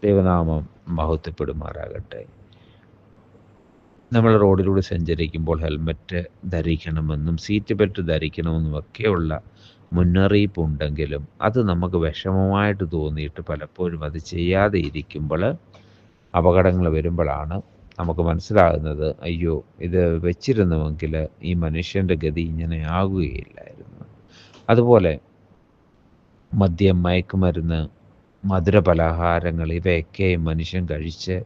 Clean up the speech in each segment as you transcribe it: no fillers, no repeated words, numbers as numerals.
ദൈവനാമം മഹത്വപ്പെടുമാറാകട്ടെ. നമ്മൾ റോഡിലൂടെ സഞ്ചരിക്കുമ്പോൾ ഹെൽമറ്റ് ധരിക്കണമെന്നും സീറ്റ് ബെൽറ്റ് ധരിക്കണമെന്നും ഒക്കെയുള്ള മുന്നറിയിപ്പുണ്ടെങ്കിലും അത് നമുക്ക് വിഷമമായിട്ട് തോന്നിയിട്ട് പലപ്പോഴും അത് ചെയ്യാതെ ഇരിക്കുമ്പോൾ അപകടങ്ങൾ വരുമ്പോഴാണ് നമുക്ക് മനസ്സിലാകുന്നത്, അയ്യോ ഇത് വെച്ചിരുന്നുവെങ്കിൽ ഈ മനുഷ്യൻ്റെ ഗതി ഇങ്ങനെ ആകുകയില്ലായിരുന്നു. അതുപോലെ മദ്യം, മയക്കുമരുന്ന്, മധുരപലഹാരങ്ങൾ ഇവയൊക്കെ മനുഷ്യൻ കഴിച്ച്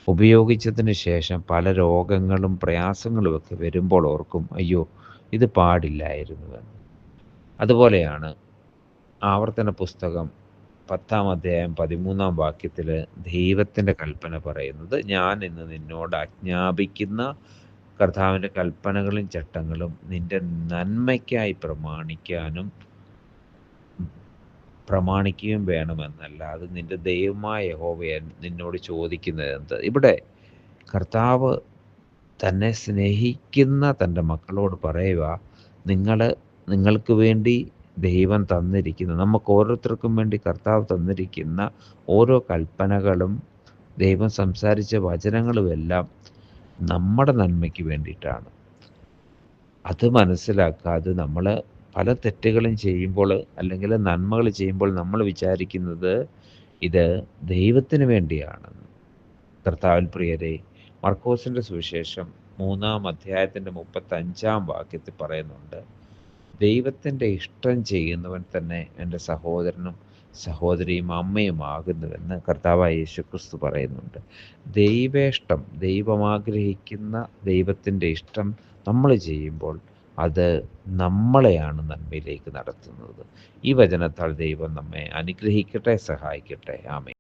ഉപയോഗിച്ചതിന് ശേഷം പല രോഗങ്ങളും പ്രയാസങ്ങളുമൊക്കെ വരുമ്പോൾ ഓർക്കും, അയ്യോ ഇത് പാടില്ലായിരുന്നുവെന്ന്. അതുപോലെയാണ് ആവർത്തന പുസ്തകം 10-ാം അധ്യായം 13-ാം വാക്യത്തിൽ ദൈവത്തിൻ്റെ കൽപ്പന പറയുന്നത്, ഞാൻ ഇന്ന് നിന്നോട് ആജ്ഞാപിക്കുന്ന കർത്താവിൻ്റെ കൽപ്പനകളും ചട്ടങ്ങളും നിൻ്റെ നന്മയ്ക്കായി പ്രമാണിക്കുകയും വേണമെന്നല്ല, അത് നിൻ്റെ ദൈവമായ യഹോവ നിന്നോട് ചോദിക്കുന്നത് എന്ത്. ഇവിടെ കർത്താവ് തന്നെ സ്നേഹിക്കുന്ന തൻ്റെ മക്കളോട് പറയുക, നിങ്ങൾക്ക് വേണ്ടി ദൈവം തന്നിരിക്കുന്ന, നമുക്ക് ഓരോരുത്തർക്കും വേണ്ടി കർത്താവ് തന്നിരിക്കുന്ന ഓരോ കൽപ്പനകളും ദൈവം സംസാരിച്ച വചനങ്ങളുമെല്ലാം നമ്മുടെ നന്മയ്ക്ക് വേണ്ടിയിട്ടാണ്. അത് മനസ്സിലാക്കാതെ നമ്മൾ പല തെറ്റുകളും ചെയ്യുമ്പോൾ അല്ലെങ്കിൽ നന്മകൾ ചെയ്യുമ്പോൾ നമ്മൾ വിചാരിക്കുന്നത് ഇത് ദൈവത്തിന് വേണ്ടിയാണെന്ന്. കർത്താവിൽ പ്രിയരെ, മർക്കോസിൻ്റെ സുവിശേഷം 3-ാം അധ്യായത്തിൻ്റെ 35-ാം വാക്യത്തിൽ പറയുന്നുണ്ട്, ദൈവത്തിൻ്റെ ഇഷ്ടം ചെയ്യുന്നവൻ തന്നെ എൻ്റെ സഹോദരനും സഹോദരിയും അമ്മയുമാകുന്നുവെന്ന് കർത്താവായ യേശുക്രിസ്തു പറയുന്നുണ്ട്. ദൈവേഷ്ടം, ദൈവം ആഗ്രഹിക്കുന്ന ദൈവത്തിൻ്റെ ഇഷ്ടം നമ്മൾ ചെയ്യുമ്പോൾ അത് നമ്മളെയാണ് നന്മയിലേക്ക് നടത്തുന്നത്. ഈ വചനത്താൽ ദൈവം നമ്മെ അനുഗ്രഹിക്കട്ടെ, സഹായിക്കട്ടെ. ആമേൻ.